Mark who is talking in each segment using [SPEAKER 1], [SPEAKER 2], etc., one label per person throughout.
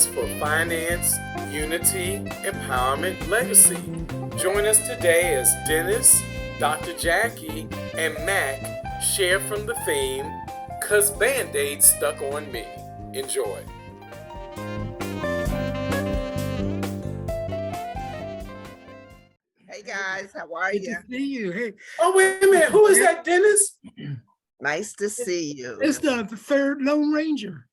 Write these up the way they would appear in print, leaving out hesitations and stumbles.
[SPEAKER 1] is for Finance, Unity, Empowerment, Legacy. Join us today as Dennis, Dr. Jackie, and Mac share from the theme, "'Cause Band-Aids Stuck on Me." Enjoy.
[SPEAKER 2] Hey guys, how are
[SPEAKER 3] Good
[SPEAKER 2] you?
[SPEAKER 3] to see you. Hey,
[SPEAKER 1] Oh, wait a minute. Who is that, Dennis?
[SPEAKER 2] Nice to see you.
[SPEAKER 3] it's the third Lone Ranger.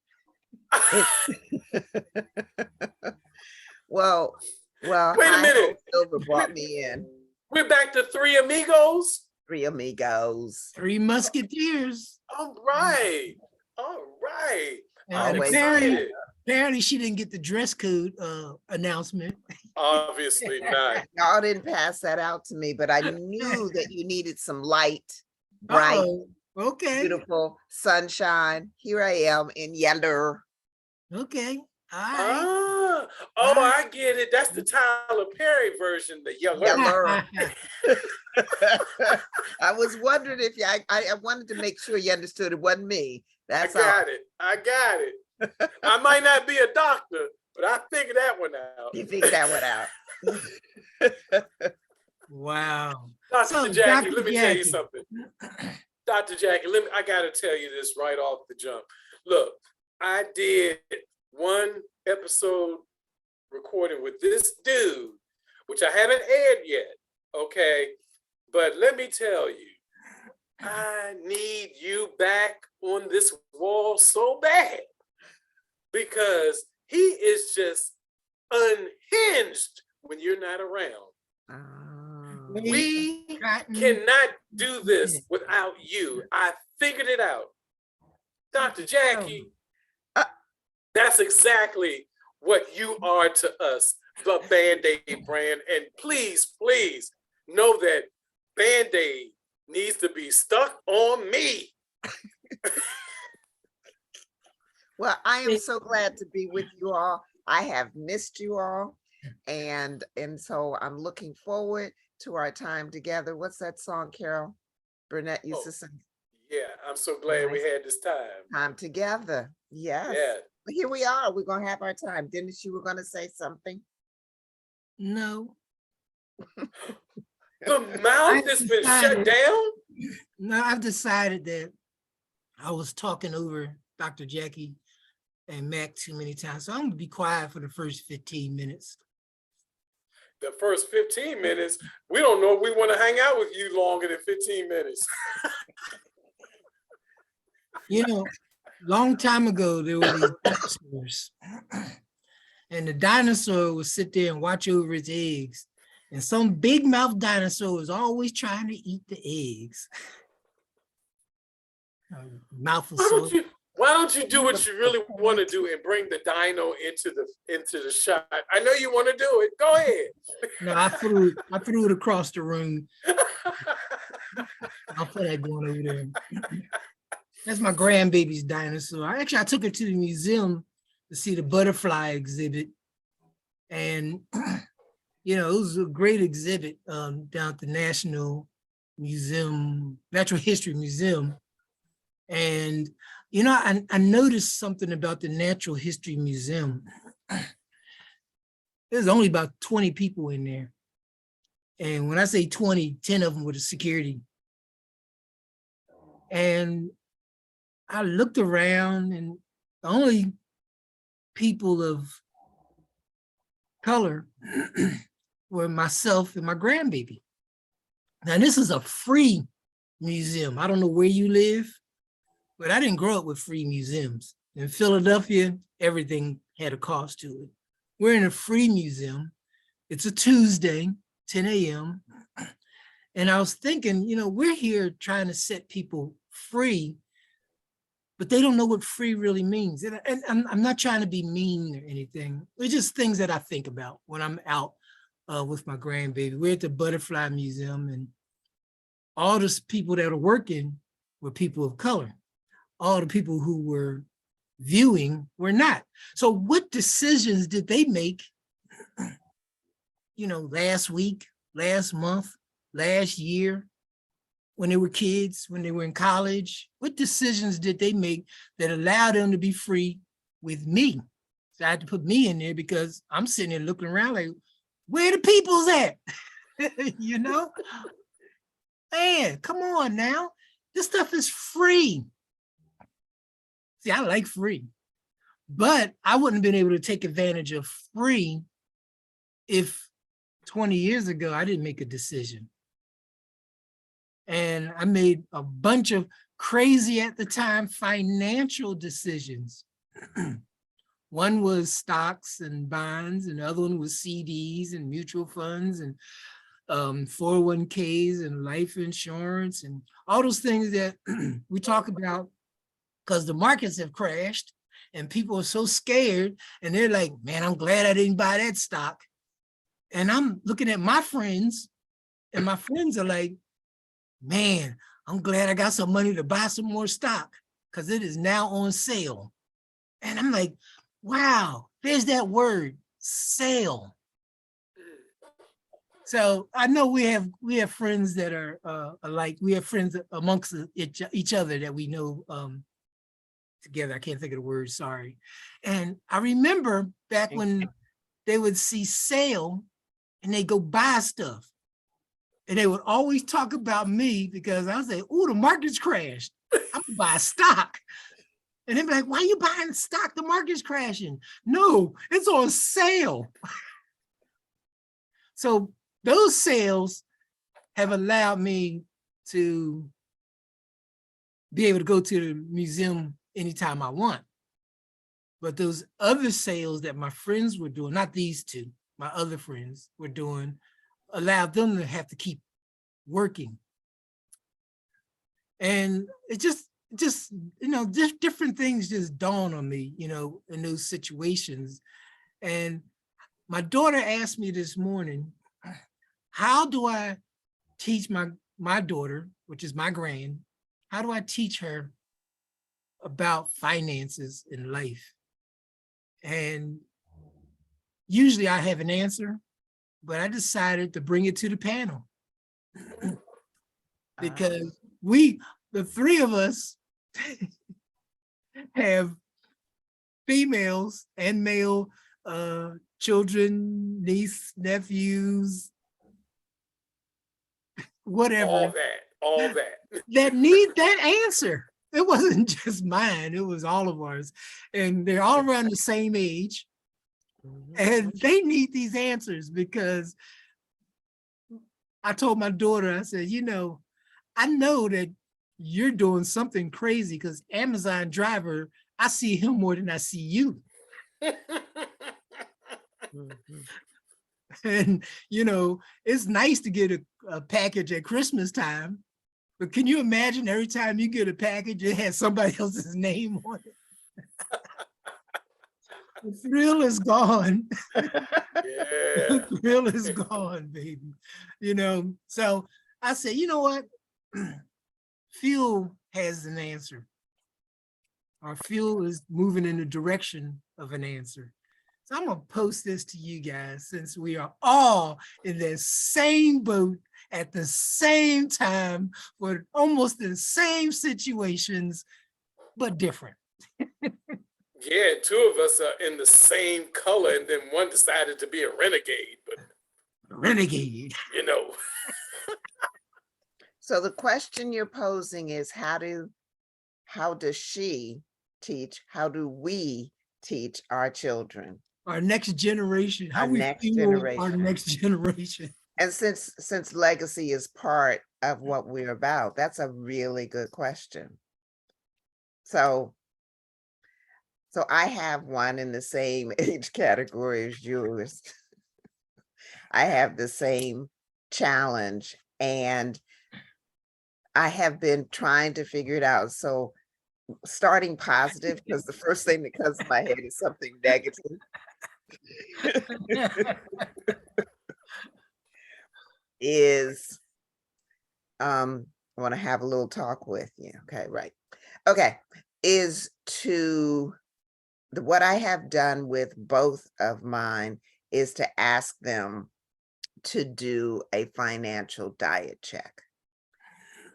[SPEAKER 2] Well,
[SPEAKER 1] Wait a
[SPEAKER 2] High
[SPEAKER 1] minute.
[SPEAKER 2] Hope Silver brought me in.
[SPEAKER 1] We're back to Three Amigos.
[SPEAKER 2] Three amigos.
[SPEAKER 3] Three Musketeers.
[SPEAKER 1] All right. All right.
[SPEAKER 3] And
[SPEAKER 1] I'm
[SPEAKER 2] Always
[SPEAKER 1] excited.
[SPEAKER 3] apparently she didn't get the dress code announcement.
[SPEAKER 1] Obviously not.
[SPEAKER 2] Y'all didn't pass that out to me, but I knew that you needed some light, bright,
[SPEAKER 3] Uh-oh. Okay.
[SPEAKER 2] beautiful sunshine. Here I am in yellow.
[SPEAKER 3] Okay. All right.
[SPEAKER 1] I get it. That's the Tyler Perry version, the yellow.
[SPEAKER 2] Yellow. I was wondering if I wanted to make sure you understood it wasn't me. That's all.
[SPEAKER 1] I got it. I might not be a doctor, but I figured that one out.
[SPEAKER 2] You figured that one out.
[SPEAKER 3] Wow.
[SPEAKER 1] Dr.
[SPEAKER 3] So,
[SPEAKER 1] Jackie,
[SPEAKER 3] Dr.
[SPEAKER 1] let me tell you
[SPEAKER 3] Jackie.
[SPEAKER 1] something. Dr. Jackie, I gotta tell you this right off the jump. Look, I did one episode recording with this dude, which I haven't aired yet, okay? But let me tell you, I need you back on this wall so bad because he is just unhinged when you're not around.
[SPEAKER 2] Oh.
[SPEAKER 1] We cannot do this without you. I figured it out. Dr. Jackie, that's exactly what you are to us, the Band-Aid brand. And please, please know that Band-Aid needs to be stuck on me.
[SPEAKER 2] Well, I am so glad to be with you all. I have missed you all. And so I'm looking forward to our time together. What's that song Carol Burnett used to sing?
[SPEAKER 1] Yeah, I'm so glad we had this time.
[SPEAKER 2] Time together. Yes.
[SPEAKER 1] Yeah.
[SPEAKER 2] But here we are. We're going to have our time. Dennis, you were going to say something?
[SPEAKER 3] No.
[SPEAKER 1] The mouth has been shut down?
[SPEAKER 3] No, I've decided that I was talking over Dr. Jackie and Mac too many times. So I'm gonna be quiet for the first 15 minutes.
[SPEAKER 1] The first 15 minutes, we don't know if we want to hang out with you longer than 15 minutes.
[SPEAKER 3] You know, long time ago, there were these dinosaurs. And the dinosaur would sit there and watch over its eggs. And some big mouth dinosaur was always trying to eat the eggs. Mouth was so...
[SPEAKER 1] Why don't you do what you really want to do and bring the dino into the shot? I know you want to do it. Go ahead.
[SPEAKER 3] No, I threw it across the room. I'll put that going over there. That's my grandbaby's dinosaur. I took her to the museum to see the butterfly exhibit. And, you know, it was a great exhibit down at the National Museum, Natural History Museum. And, you know, I noticed something about the Natural History Museum. There's only about 20 people in there. And when I say 20, 10 of them were the security. And I looked around and the only people of color were myself and my grandbaby. Now, this is a free museum. I don't know where you live, but I didn't grow up with free museums. In Philadelphia, everything had a cost to it. We're in a free museum. It's a Tuesday, 10 a.m. And I was thinking, you know, we're here trying to set people free, but they don't know what free really means. And I'm not trying to be mean or anything. It's just things that I think about when I'm out with my grandbaby. We're at the Butterfly Museum, and all the people that are working were people of color. All the people who were viewing were not. So what decisions did they make, you know, last week, last month, last year, when they were kids, when they were in college? What decisions did they make that allowed them to be free with me? So I had to put me in there because I'm sitting there looking around like, where the people's at? You know? Man, come on now. This stuff is free. See, I like free, but I wouldn't have been able to take advantage of free if 20 years ago I didn't make a decision. And I made a bunch of crazy at the time financial decisions. One was stocks and bonds, and the other one was CDs and mutual funds and 401ks and life insurance and all those things that we talk about, because the markets have crashed and people are so scared and they're like, man, I'm glad I didn't buy that stock. And I'm looking at my friends and my friends are like, man, I'm glad I got some money to buy some more stock because it is now on sale. And I'm like, wow, there's that word, sale. So I know we have friends that are alike. We have friends amongst each other that we know together. I can't think of the word, sorry. And I remember back when they would see sale and they go buy stuff. And they would always talk about me because I was like, oh, the market's crashed. I'm gonna buy stock. And they'd be like, why are you buying stock? The market's crashing. No, it's on sale. So those sales have allowed me to be able to go to the museum anytime I want. But those other sales that my friends were doing, not these two, my other friends were doing, allowed them to have to keep working. And it just different things just dawn on me, in those situations. And my daughter asked me this morning, how do I teach my daughter, which is my grand, how do I teach her about finances in life? And usually I have an answer, but I decided to bring it to the panel because the three of us have females and male children, niece, nephews, whatever.
[SPEAKER 1] All that.
[SPEAKER 3] That need that answer. It wasn't just mine, it was all of ours. And they're all around the same age. And they need these answers because I told my daughter, I said, I know that you're doing something crazy because Amazon driver, I see him more than I see you. And, it's nice to get a package at Christmas time, but can you imagine every time you get a package, it has somebody else's name on it? The thrill is gone.
[SPEAKER 1] Yeah.
[SPEAKER 3] The thrill is gone, baby. So I said, you know what? Fuel has an answer. Our fuel is moving in the direction of an answer. So I'm gonna post this to you guys since we are all in the same boat at the same time with almost the same situations, but different.
[SPEAKER 1] Yeah, two of us are in the same color, and then one decided to be a renegade, but
[SPEAKER 3] renegade.
[SPEAKER 2] So the question you're posing is how does she teach? How do we teach our children?
[SPEAKER 3] Our next generation. How
[SPEAKER 2] Our
[SPEAKER 3] we
[SPEAKER 2] next
[SPEAKER 3] fuel our
[SPEAKER 2] generation.
[SPEAKER 3] next generation.
[SPEAKER 2] And since legacy is part of what we're about, that's a really good question. So I have one in the same age category as yours. I have the same challenge and I have been trying to figure it out. So starting positive, because the first thing that comes to my head is something negative. Is I want to have a little talk with you. Okay, right. Okay, is what I have done with both of mine is to ask them to do a financial diet check.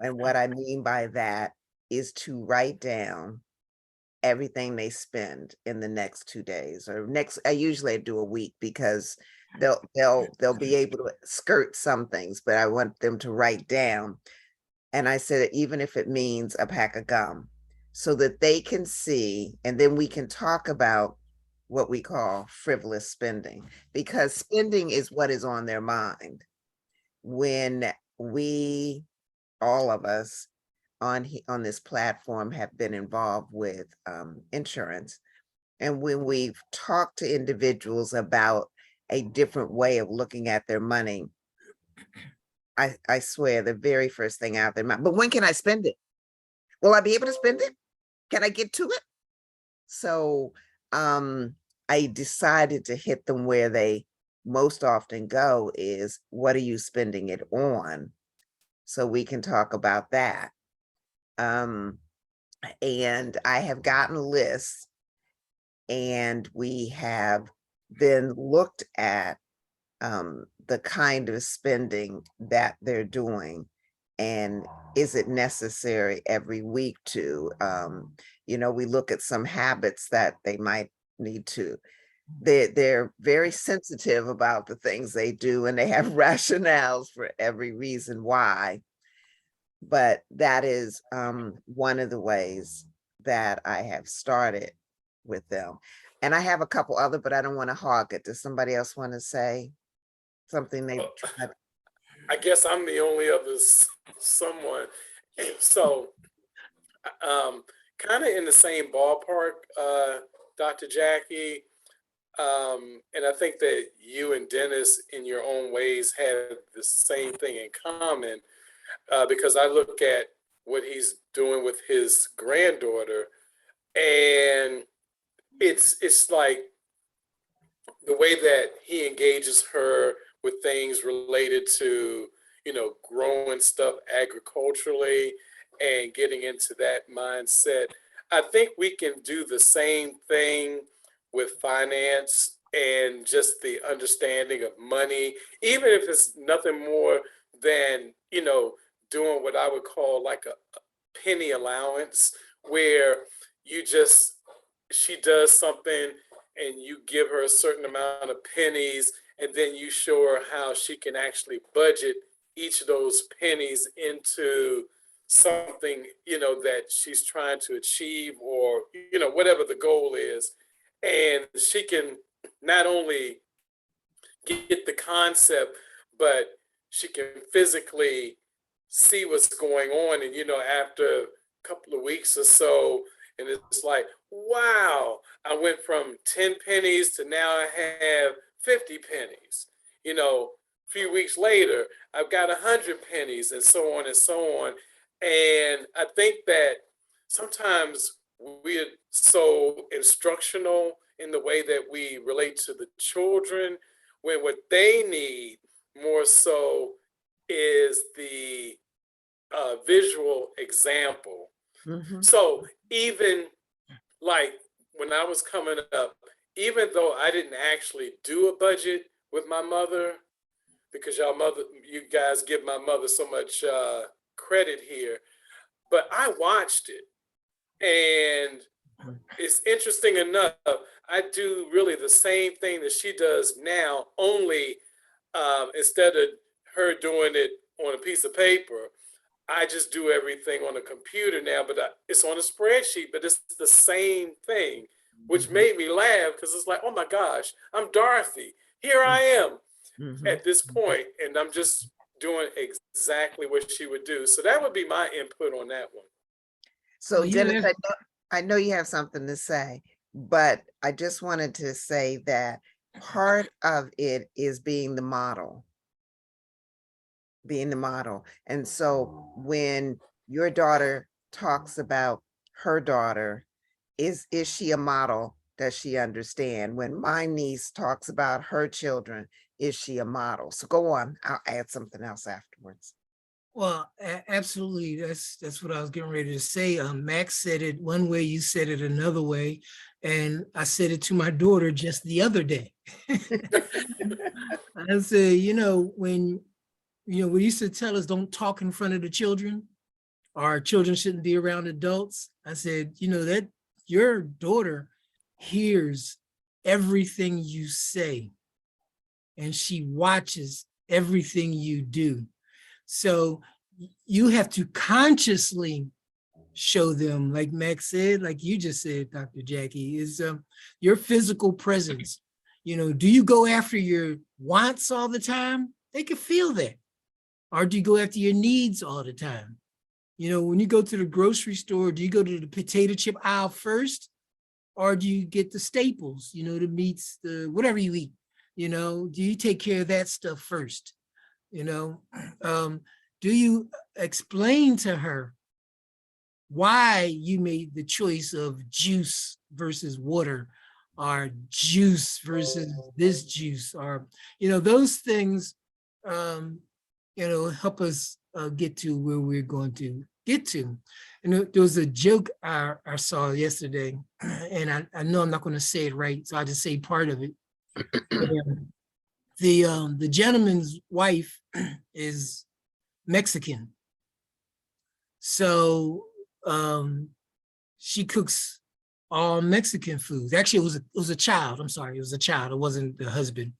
[SPEAKER 2] And what I mean by that is to write down everything they spend in the next 2 days or I usually do a week because they'll be able to skirt some things, but I want them to write down. And I said, even if it means a pack of gum, so that they can see, and then we can talk about what we call frivolous spending, because spending is what is on their mind. When we, all of us on this platform have been involved with insurance, and when we've talked to individuals about a different way of looking at their money, I swear the very first thing out there, but when can I spend it? Will I be able to spend it? Can I get to it? So I decided to hit them where they most often go is, what are you spending it on? So we can talk about that. And I have gotten lists, and we have then looked at the kind of spending that they're doing, and is it necessary every week to, we look at some habits that they might need to. They're very sensitive about the things they do, and they have rationales for every reason why. But that is one of the ways that I have started with them. And I have a couple other, but I don't want to hog it. Does somebody else want to say something they tried?
[SPEAKER 1] I guess I'm the only other someone. So, kind of in the same ballpark, Dr. Jackie. And I think that you and Dennis, in your own ways, have the same thing in common, because I look at what he's doing with his granddaughter, and it's like the way that he engages her with things related to, growing stuff agriculturally and getting into that mindset. I think we can do the same thing with finance and just the understanding of money, even if it's nothing more than, doing what I would call like a penny allowance, where she does something and you give her a certain amount of pennies, and then you show her how she can actually budget each of those pennies into something, that she's trying to achieve, or, whatever the goal is. And she can not only get the concept, but she can physically see what's going on. And, after a couple of weeks or so, and it's like, wow, I went from 10 pennies to now I have 50 pennies. A few weeks later, I've got 100 pennies, and so on and so on. And I think that sometimes we're so instructional in the way that we relate to the children, when what they need more so is the visual example.
[SPEAKER 2] Mhm.
[SPEAKER 1] So even like when I was coming up, even though I didn't actually do a budget with my mother, because you guys give my mother so much credit here, but I watched it. And it's interesting enough, I do really the same thing that she does now, only instead of her doing it on a piece of paper, I just do everything on a computer now, but it's on a spreadsheet, but it's the same thing, which made me laugh, because it's like, oh my gosh, I'm Dorothy. Here I am at this point, and I'm just doing exactly what she would do. So that would be my input on that one.
[SPEAKER 2] So
[SPEAKER 3] Well,
[SPEAKER 2] Dennis,
[SPEAKER 3] yeah.
[SPEAKER 2] I know you have something to say, but I just wanted to say that part of it is being the model. And so when your daughter talks about her daughter, is she a model? Does she understand? When my niece talks about her children, is she a model? So go on, I'll add something else afterwards.
[SPEAKER 3] Well, absolutely. That's what I was getting ready to say. Max said it one way, you said it another way, and I said it to my daughter just the other day. I said, when we used to tell us don't talk in front of the children, our children shouldn't be around adults. I said, your daughter hears everything you say and she watches everything you do. So you have to consciously show them, like Max said, like you just said, Dr. Jackie, is your physical presence. You know, do you go after your wants all the time? They can feel that. Or do you go after your needs all the time? You know, when you go to the grocery store, do you go to the potato chip aisle first? Or do you get the staples, you know, the meats, the whatever you eat? You know, do you take care of that stuff first? You know, do you explain to her why you made the choice of juice versus water, or juice versus this juice, or, you know, those things, you know, help us get to where we're going to get to. And there was a joke I saw yesterday, and I know I'm not going to say it right, so I'll just say part of it. The gentleman's wife is Mexican. So she cooks all Mexican foods. Actually, it was a child. I'm sorry, it was a child. It wasn't the husband.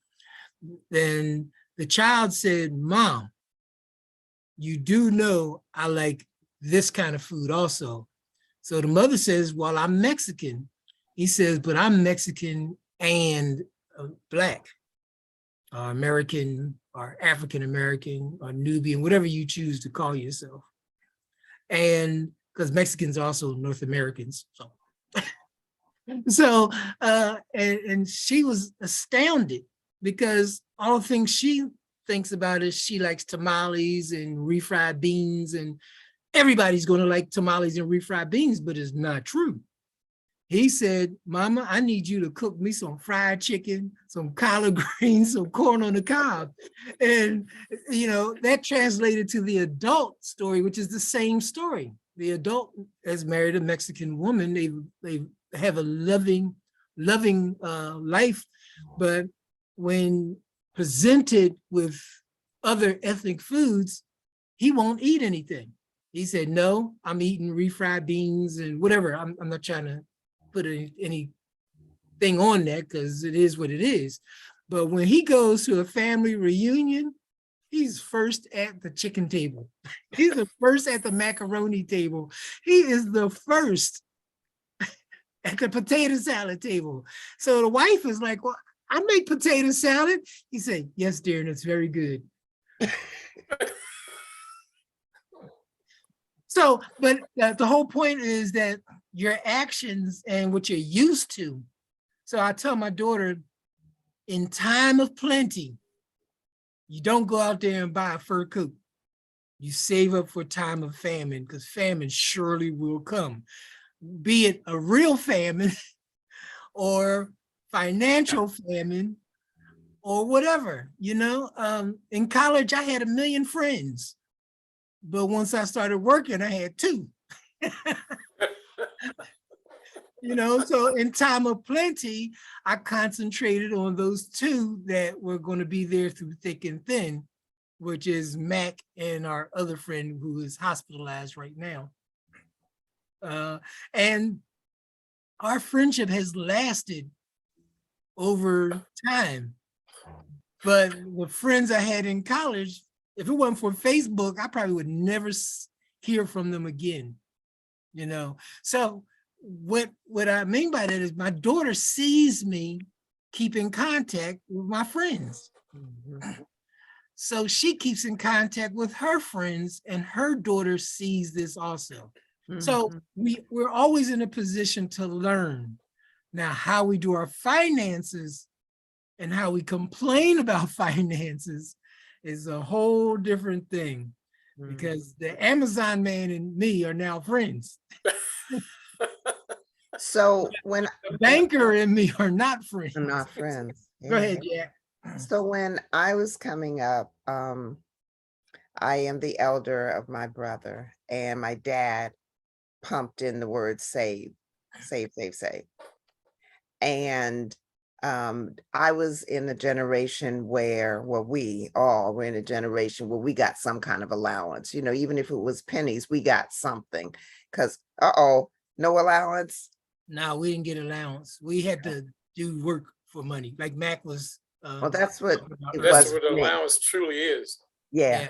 [SPEAKER 3] Then the child said, "Mom, you do know I like this kind of food also." So the mother says, "Well, I'm Mexican." He says, "But I'm Mexican and Black, or American, or African American, or Nubian, whatever you choose to call yourself." And because Mexicans are also North Americans. So, and she was astounded, because all the things she thinks about is she likes tamales and refried beans, and everybody's going to like tamales and refried beans, but it's not true. He said, "Mama, I need you to cook me some fried chicken, some collard greens, some corn on the cob." And, you know, that translated to the adult story, which is the same story. The adult has married a Mexican woman. They have a loving life, but when presented with other ethnic foods, he won't eat anything. He said, "No, I'm eating refried beans and whatever." I'm not trying to put anything on that, because it is what it is. But when he goes to a family reunion, he's first at the chicken table. He's the first at the macaroni table. He is the first at the potato salad table. So the wife is like, "Well, I make potato salad." He said, "Yes, dear, and it's very good." So, but the whole point is that your actions and what you're used to. So I tell my daughter, in time of plenty, you don't go out there and buy a fur coat. You save up for time of famine, because famine surely will come, be it a real famine or financial famine or whatever, you know. In college, I had 1 million friends, but once I started working, I had 2. You know, so in time of plenty, I concentrated on those 2 that were going to be there through thick and thin, which is Mac and our other friend who is hospitalized right now. And our friendship has lasted over time. But the friends I had in college, if it wasn't for Facebook, I probably would never hear from them again, you know. So what I mean by that is my daughter sees me keep in contact with my friends. So she keeps in contact with her friends, and her daughter sees this also. So we're always in a position to learn. Now, how we do our finances and how we complain about finances is a whole different thing, because the Amazon man and me are now friends.
[SPEAKER 2] So when
[SPEAKER 3] The banker and me are not friends.
[SPEAKER 2] I'm not friends.
[SPEAKER 3] Go ahead, yeah.
[SPEAKER 2] So when I was coming up, I am the elder of my brother, and my dad pumped in the word save, save, save, save. And I was in a generation where, well, we all were in a generation where we got some kind of allowance, you know, even if it was pennies, we got something, because, no allowance,
[SPEAKER 3] No, we didn't get allowance. We had to do work for money. Like Mac was
[SPEAKER 2] Well, that's what
[SPEAKER 3] talking about
[SPEAKER 2] it
[SPEAKER 1] That's
[SPEAKER 3] earlier.
[SPEAKER 2] was
[SPEAKER 1] what
[SPEAKER 2] for
[SPEAKER 1] the
[SPEAKER 2] me.
[SPEAKER 1] allowance truly is.
[SPEAKER 2] Yeah.
[SPEAKER 3] Yeah,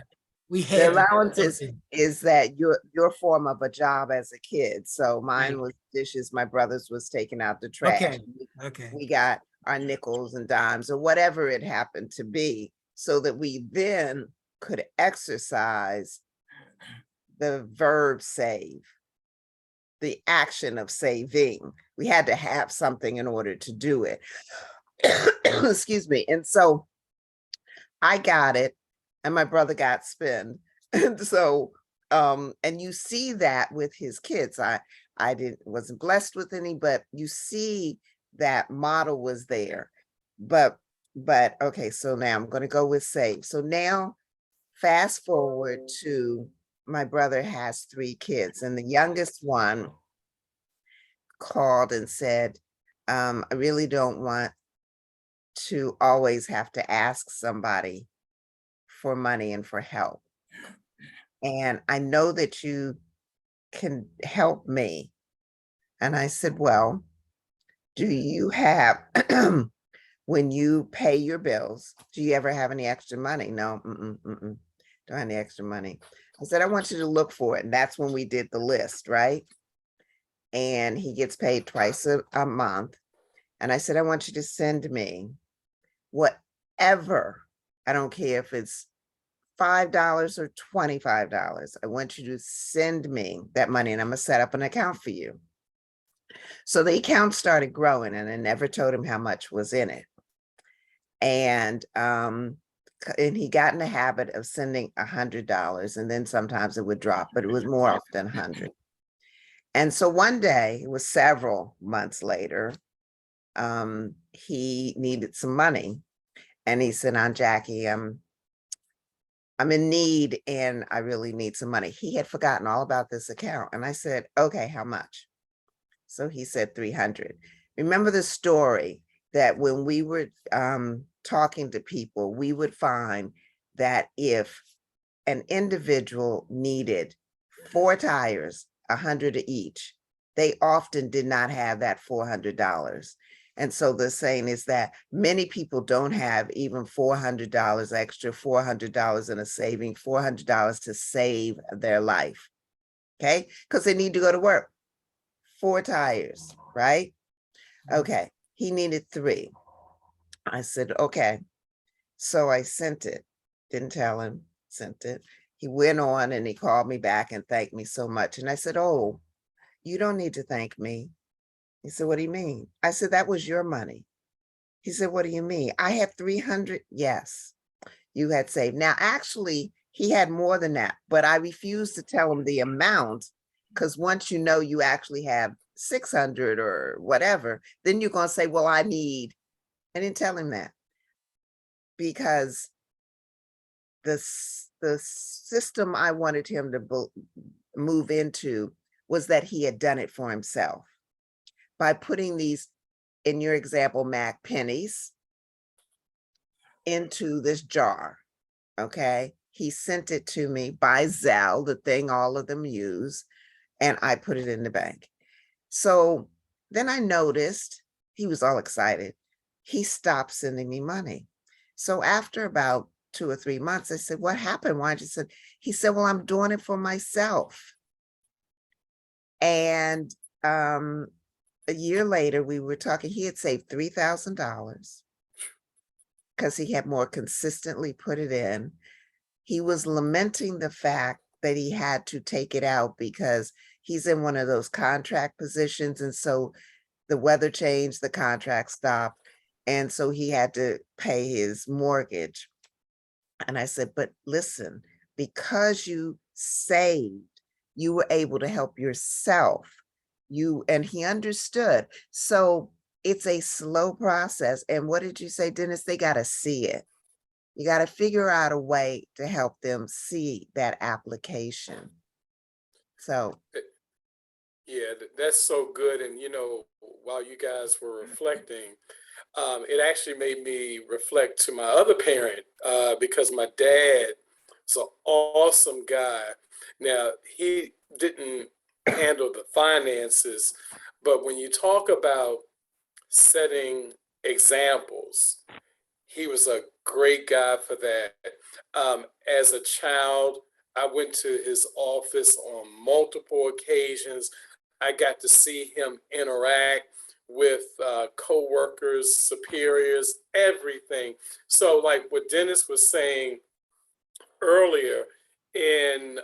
[SPEAKER 3] we
[SPEAKER 2] The
[SPEAKER 3] had to do
[SPEAKER 2] allowance
[SPEAKER 3] something.
[SPEAKER 2] is that your form of a job as a kid. So mine
[SPEAKER 3] Right.
[SPEAKER 2] was dishes, my brother's was taking out the trash.
[SPEAKER 3] Okay, okay.
[SPEAKER 2] We got our nickels and dimes or whatever it happened to be, so that we then could exercise the verb save, the action of saving. We had to have something in order to do it. Excuse me. And so I got it, and my brother got spend. And so, and you see that with his kids. I wasn't blessed with any, but you see that model was there. But okay, so now I'm gonna go with save. So now fast forward to my brother has 3 kids, and the youngest one called and said, I really don't want to always have to ask somebody for money and for help. And I know that you can help me. And I said, well, do you have, when you pay your bills, do you ever have any extra money? No, don't have any extra money. I said, I want you to look for it. And that's when we did the list, right? And he gets paid twice a month. And I said, I want you to send me whatever, I don't care if it's $5 or $25. I want you to send me that money and I'm gonna set up an account for you. So the account started growing and I never told him how much was in it. And he got in the habit of sending $100, and then sometimes it would drop, but it was more often 100. And so one day, it was several months later, he needed some money. And he said, Aunt Jackie, I'm in need and I really need some money. He had forgotten all about this account. And I said, okay, how much? So he said 300. Remember the story that when we were talking to people, we would find that if an individual needed 4 tires, 100 each, they often did not have that $400. And so the saying is that many people don't have even $400 extra, $400 in a saving, $400 to save their life. Okay, because they need to go to work. 4 tires, right? Okay, he needed 3. I said, okay. So I sent it, didn't tell him, sent it. He went on and he called me back and thanked me so much. And I said, oh, you don't need to thank me. He said, what do you mean? I said, that was your money. He said, what do you mean? I had 300. Yes, you had saved. Now, actually, he had more than that, but I refused to tell him the amount, because once you know you actually have 600 or whatever, then you're going to say, well, I didn't tell him that, because the system I wanted him to move into was that he had done it for himself by putting these, in your example, Mac pennies, into this jar. Okay, he sent it to me by Zelle, the thing all of them use, and I put it in the bank. So then I noticed he was all excited. He stopped sending me money. So after about 2 or 3 months, I said, what happened? Why'd you say? He said, well, I'm doing it for myself. And a year later, we were talking, he had saved $3,000 because he had more consistently put it in. He was lamenting the fact that he had to take it out because he's in one of those contract positions. And so the weather changed, the contract stopped. And so he had to pay his mortgage. And I said, but listen, because you saved, you were able to help yourself. And he understood. So it's a slow process. And what did you say, Dennis? They got to see it. You got to figure out a way to help them see that application. So
[SPEAKER 1] Yeah, that's so good. And while you guys were reflecting, it actually made me reflect to my other parent, because my dad is an awesome guy. Now, he didn't handle the finances, But when you talk about setting examples, he was a great guy for that. As a child, I went to his office on multiple occasions. I got to see him interact with coworkers, superiors, everything. So, like what Dennis was saying earlier, in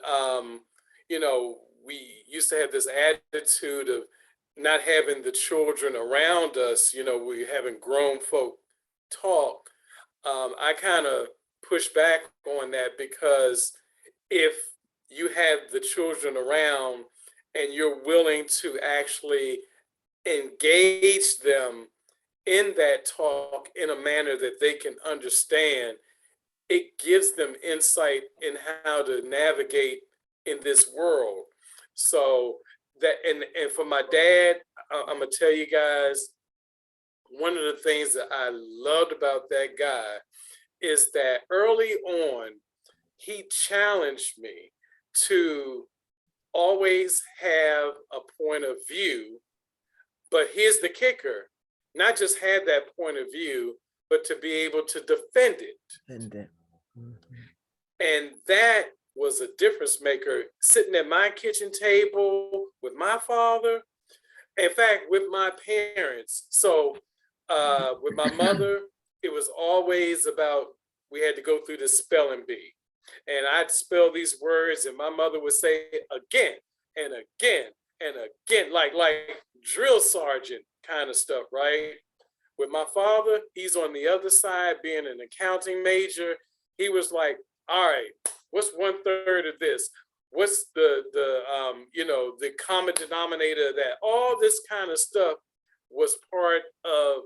[SPEAKER 1] we used to have this attitude of not having the children around us. We having grown folk talk. I kind of push back on that, because if you have the children around and you're willing to actually engage them in that talk in a manner that they can understand, it gives them insight in how to navigate in this world. So that, and for my dad, I'm gonna tell you guys, one of the things that I loved about that guy is that early on, he challenged me to always have a point of view. But here's the kicker: not just have that point of view, but to be able to defend it. And that was a difference maker, sitting at my kitchen table with my father, in fact, with my parents. So with my mother, it was always about, we had to go through the spelling bee. And I'd spell these words, and my mother would say again and again and again, like drill sergeant kind of stuff, right? With my father, he's on the other side, being an accounting major. He was like, all right, what's 1/3 of this? What's the common denominator of that? All this kind of stuff was part of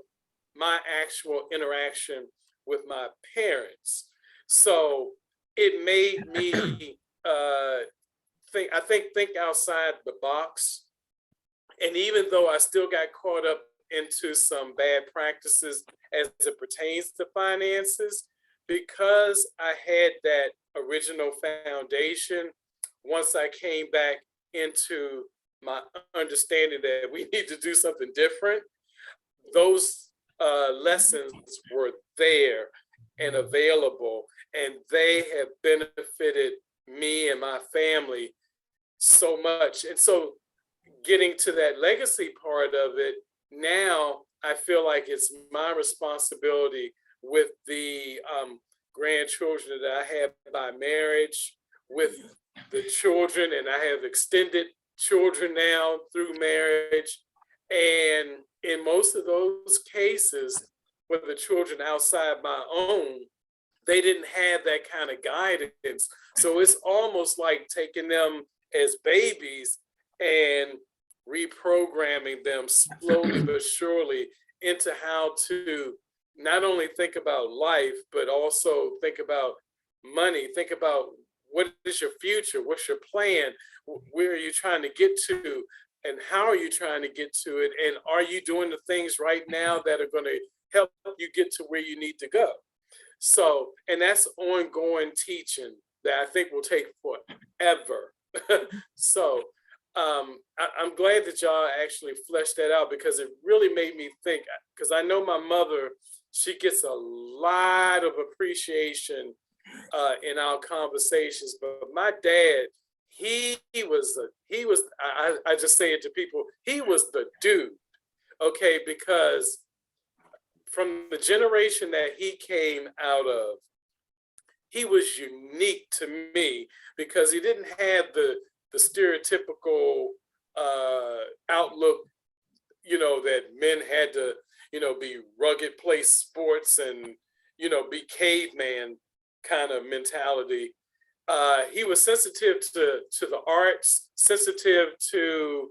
[SPEAKER 1] my actual interaction with my parents. So it made me think outside the box. And even though I still got caught up into some bad practices as it pertains to finances, because I had that original foundation, once I came back into my understanding that we need to do something different, those lessons were there and available, and they have benefited me and my family so much. And so getting to that legacy part of it, now I feel like it's my responsibility with the grandchildren that I have by marriage, with the children, and I have extended children now through marriage. And in most of those cases, with the children outside my own, they didn't have that kind of guidance. So it's almost like taking them as babies and reprogramming them slowly but surely into how to not only think about life, but also think about money, think about what is your future, what's your plan, where are you trying to get to, and how are you trying to get to it, and are you doing the things right now that are going to help you get to where you need to go. So, and that's ongoing teaching that I think will take forever. So I'm glad that y'all actually fleshed that out, because it really made me think, because I know my mother, she gets a lot of appreciation in our conversations, but my dad, I just say it to people, he was the dude, okay, because from the generation that he came out of, he was unique to me, because he didn't have the stereotypical outlook, that men had to, be rugged, play sports, and, be caveman kind of mentality. He was sensitive to the arts, sensitive to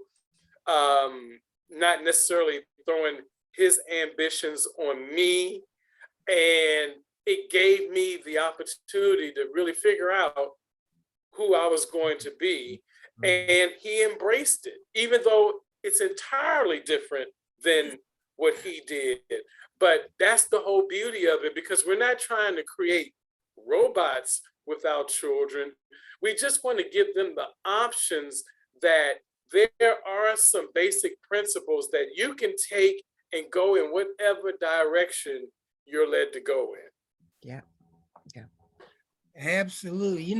[SPEAKER 1] not necessarily throwing his ambitions on me. And it gave me the opportunity to really figure out who I was going to be. And he embraced it, even though it's entirely different than what he did. But that's the whole beauty of it, because we're not trying to create robots with our children. We just want to give them the options that there are some basic principles that you can take and go in whatever direction you're led to go in.
[SPEAKER 2] Yeah.
[SPEAKER 3] Absolutely.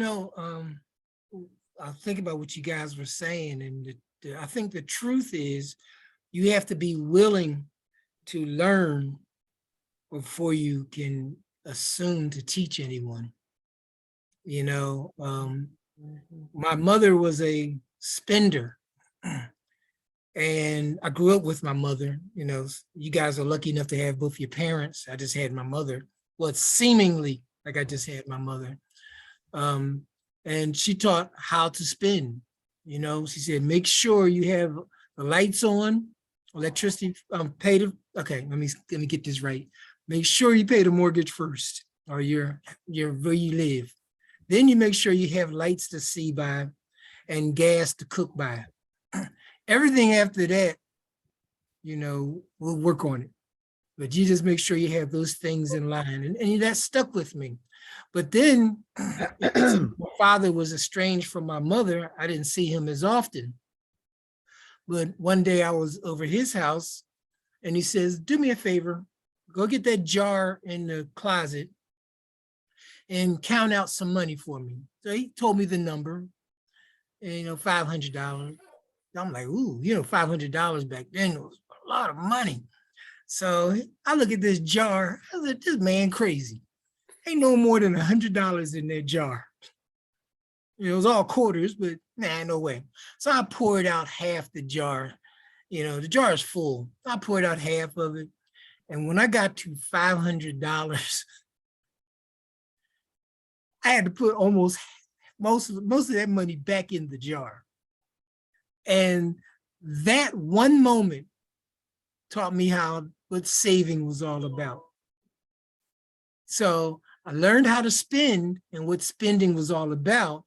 [SPEAKER 3] I think about what you guys were saying, and I think the truth is you have to be willing to learn before you can assume to teach anyone. My mother was a spender, and I grew up with my mother. You guys are lucky enough to have both your parents. I just had my mother. Well, it's seemingly like I just had my mother. And she taught how to spend. She said, make sure you have the lights on, electricity, okay, let me get this right. Make sure you pay the mortgage first, or your where you live. Then you make sure you have lights to see by and gas to cook by. Everything after that, we'll work on it. But you just make sure you have those things in line. And that stuck with me. But then my father was estranged from my mother. I didn't see him as often. But one day I was over his house and he says, do me a favor, go get that jar in the closet and count out some money for me. So he told me the number, and, $500. I'm like, ooh, $500 back then was a lot of money. So I look at this jar, I was like, this man crazy. Ain't no more than $100 in that jar. It was all quarters, but nah, no way. So I poured out half the jar. The jar is full. I poured out half of it. And when I got to $500, I had to put almost most of that money back in the jar. And that one moment taught me what saving was all about. So I learned how to spend and what spending was all about.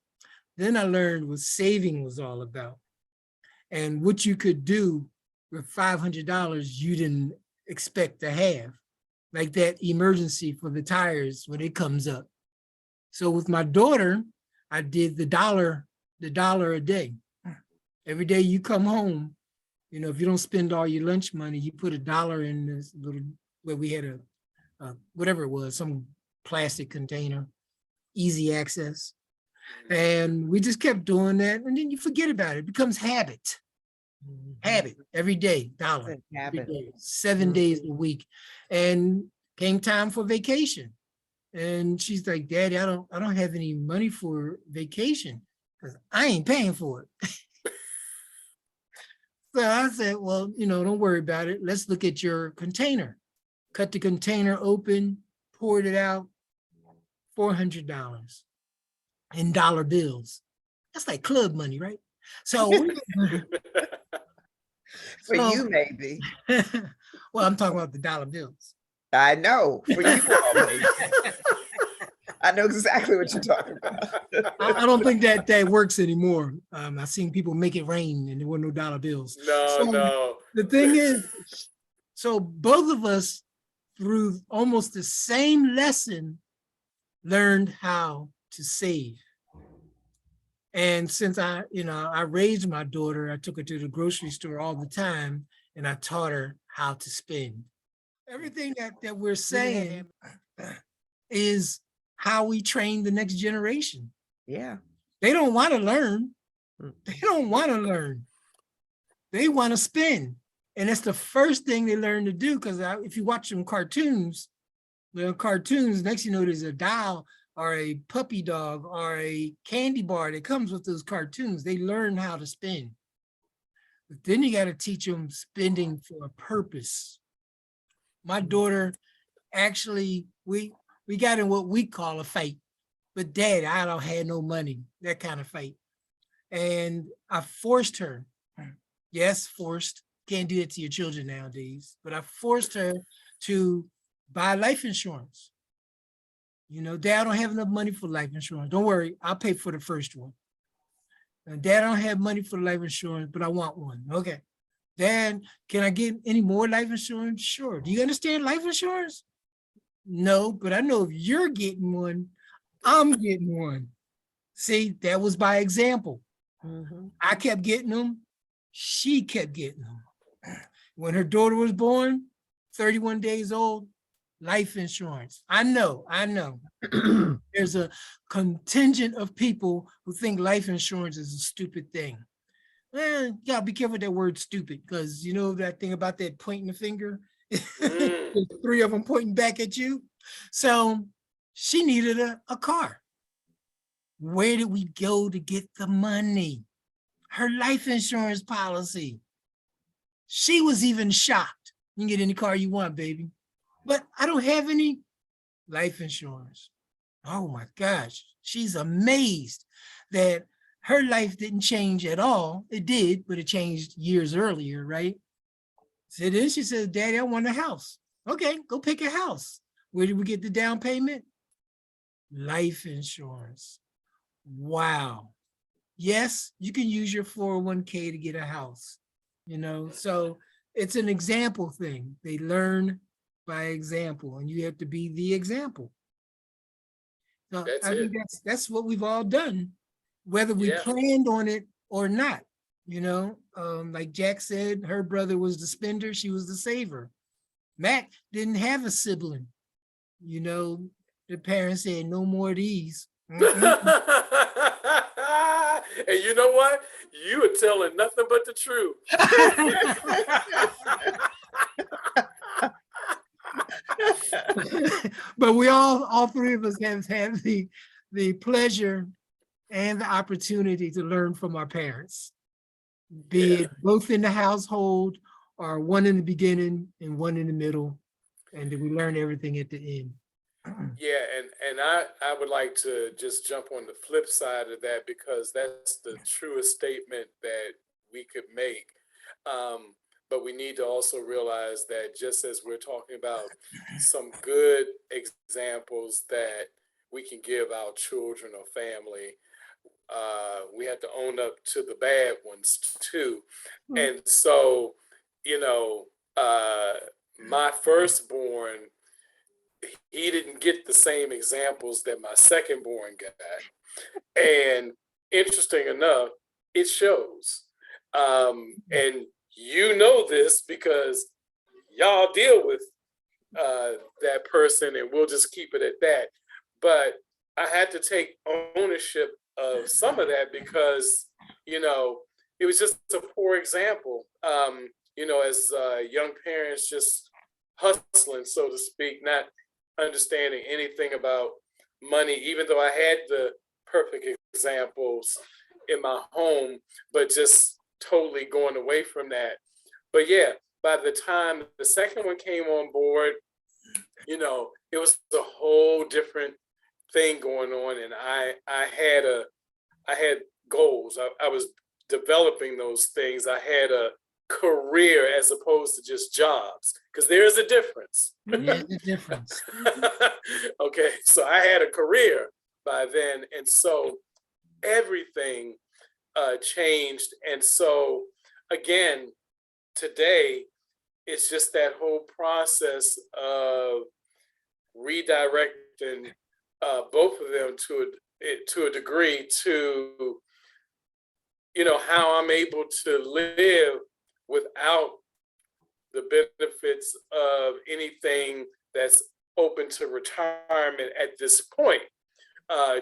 [SPEAKER 3] Then I learned what saving was all about and what you could do with $500 you didn't expect to have, like that emergency for the tires when it comes up. So with my daughter, I did the dollar a day. Every day you come home, if you don't spend all your lunch money, you put $1 in this little, where we had a whatever it was, some plastic container, easy access. And we just kept doing that. And then you forget about it. It becomes habit. Habit every day, $1. Every day, 7 days a week. And came time for vacation. And she's like, Daddy, I don't have any money for vacation because I ain't paying for it. So I said, well, don't worry about it. Let's look at your container. Cut the container open, poured it out, $400 in dollar bills. That's like club money, right? So
[SPEAKER 2] for you, maybe.
[SPEAKER 3] Well, I'm talking about the dollar bills.
[SPEAKER 2] I know. For you all, maybe. I know exactly what you're talking about.
[SPEAKER 3] I don't think that works anymore. I've seen people make it rain and there were no dollar bills.
[SPEAKER 1] No.
[SPEAKER 3] The thing is, so both of us, through almost the same lesson, learned how to save. And since I raised my daughter, I took her to the grocery store all the time and I taught her how to spend. Everything that we're saying is how we train the next generation.
[SPEAKER 2] Yeah.
[SPEAKER 3] They don't want to learn. They don't want to learn. They want to spend. And that's the first thing they learn to do, because if you watch them cartoons, next you know there's a doll or a puppy dog or a candy bar that comes with those cartoons. They learn how to spend. But then you got to teach them spending for a purpose. My daughter, actually, we got in what we call a fight. But Dad, I don't have no money, that kind of fight. And I forced her, yes, forced, can't do it to your children nowadays, but I forced her to buy life insurance. Dad, I don't have enough money for life insurance. Don't worry, I'll pay for the first one. Dad, I don't have money for life insurance, but I want one. Okay. Dad, can I get any more life insurance? Sure. Do you understand life insurance? No, but I know if you're getting one, I'm getting one. See, that was by example. I kept getting them. she kept getting them. When her daughter was born, 31 days old, life insurance. I know. There's a contingent of people who think life insurance is a stupid thing. You gotta be careful with that word stupid, because you know that thing about that pointing the finger?
[SPEAKER 1] Mm.
[SPEAKER 3] There's 3 of them pointing back at you. So she needed a car. Where did we go to get the money? Her life insurance policy. She was even shocked. You can get any car you want, baby. But I don't have any life insurance. Oh my gosh. She's amazed that her life didn't change at all. It did, but it changed years earlier, right? So then she says, Daddy, I want a house. Okay, go pick a house. Where did we get the down payment? Life insurance. Wow. Yes, you can use your 401k to get a house, you know? So it's an example thing. They learn by example, and you have to be the example. So
[SPEAKER 1] That's
[SPEAKER 3] I think
[SPEAKER 1] it.
[SPEAKER 3] that's what we've all done, whether we
[SPEAKER 1] Yeah.
[SPEAKER 3] planned on it or not. You know, like Jack said, her brother was the spender, she was the saver. Mac didn't have a sibling. You know, the parents said, no more of these.
[SPEAKER 1] And you know what? You are telling nothing but the truth.
[SPEAKER 3] But we all 3 of us have had the pleasure and the opportunity to learn from our parents, be
[SPEAKER 1] Yeah.
[SPEAKER 3] it both in the household or one in the beginning and one in the middle, and then we learn everything at the end.
[SPEAKER 1] Yeah, and I would like to just jump on the flip side of that, because that's the truest statement that we could make. But we need to also realize that just as we're talking about some good examples that we can give our children or family, we have to own up to the bad ones too. And so, you know, my firstborn, he didn't get the same examples that my secondborn got. And interesting enough, it shows. And you know this because y'all deal with that person, and we'll just keep it at that. But I had to take ownership of some of that because, you know, it was just a poor example. You know, as young parents just hustling, so to speak, not understanding anything about money, even though I had the perfect examples in my home, but just totally going away from that. But yeah, by the time the second one came on board, you know, it was a whole different thing going on, and I had goals. I was developing those things. I had a career as opposed to just jobs, because there's a difference.
[SPEAKER 3] Yeah, the difference.
[SPEAKER 1] Okay, so I had a career by then, and so everything changed. And so again, today it's just that whole process of redirecting both of them to a degree to, you know, how I'm able to live without the benefits of anything that's open to retirement at this point,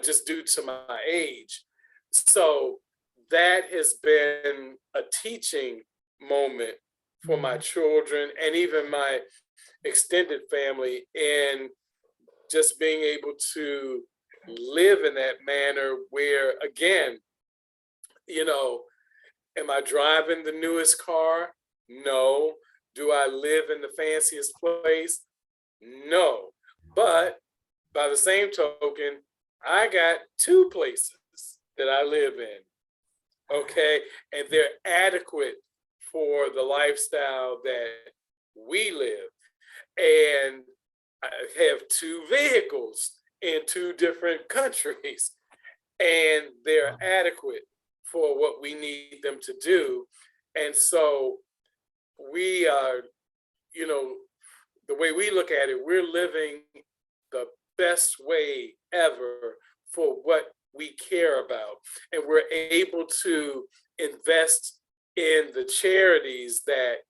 [SPEAKER 1] just due to my age. So that has been a teaching moment for my children and even my extended family, in just being able to live in that manner where, again, you know, am I driving the newest car? No. Do I live in the fanciest place? No. But by the same token, I got 2 places that I live in. Okay. And they're adequate for the lifestyle that we live. And I have 2 vehicles in 2 different countries, and they're adequate for what we need them to do. And so we are, you know, the way we look at it, we're living the best way ever for what we care about. And we're able to invest in the charities that,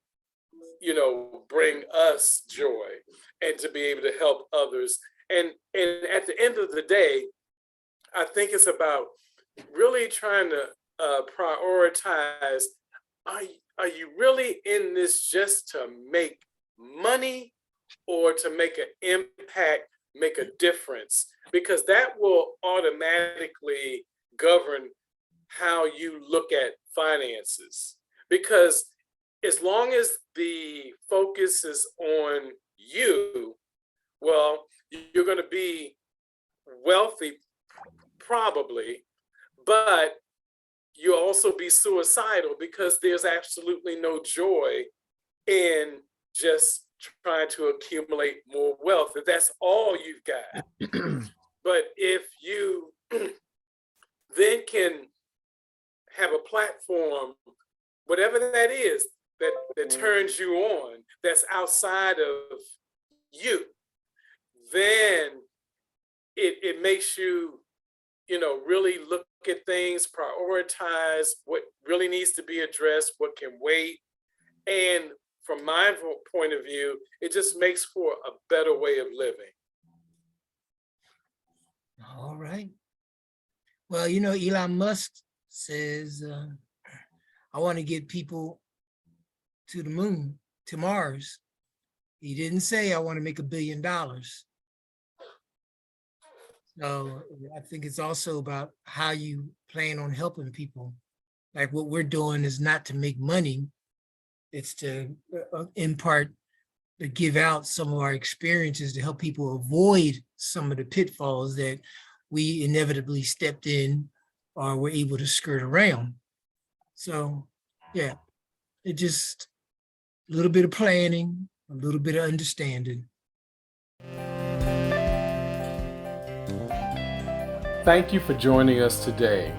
[SPEAKER 1] bring us joy, and to be able to help others. And at the end of the day, I think it's about really trying to prioritize, are you really in this just to make money, or to make an impact, make a difference? Because that will automatically govern how you look at finances. Because as long as the focus is on you, well, you're going to be wealthy, probably, but you'll also be suicidal, because there's absolutely no joy in just trying to accumulate more wealth, if that's all you've got. But if you then can have a platform, whatever that is, that turns you on, that's outside of you, then it makes you, really look at things, prioritize what really needs to be addressed, what can wait. And from my point of view, it just makes for a better way of living.
[SPEAKER 3] All right. Well, Elon Musk says, I want to get people to the moon, to Mars. He didn't say I want to make $1 billion. So I think it's also about how you plan on helping people. Like what we're doing is not to make money. It's to impart, to give out some of our experiences to help people avoid some of the pitfalls that we inevitably stepped in or were able to skirt around. So yeah, it just a little bit of planning, a little bit of understanding.
[SPEAKER 1] Thank you for joining us today.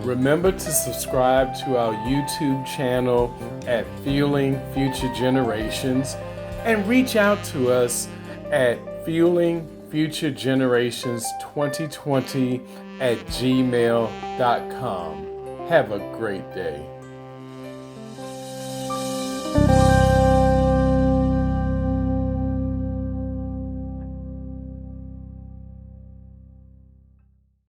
[SPEAKER 1] Remember to subscribe to our YouTube channel at Fueling Future Generations, and reach out to us at fuelingfuturegenerations2020@gmail.com. Have a great day.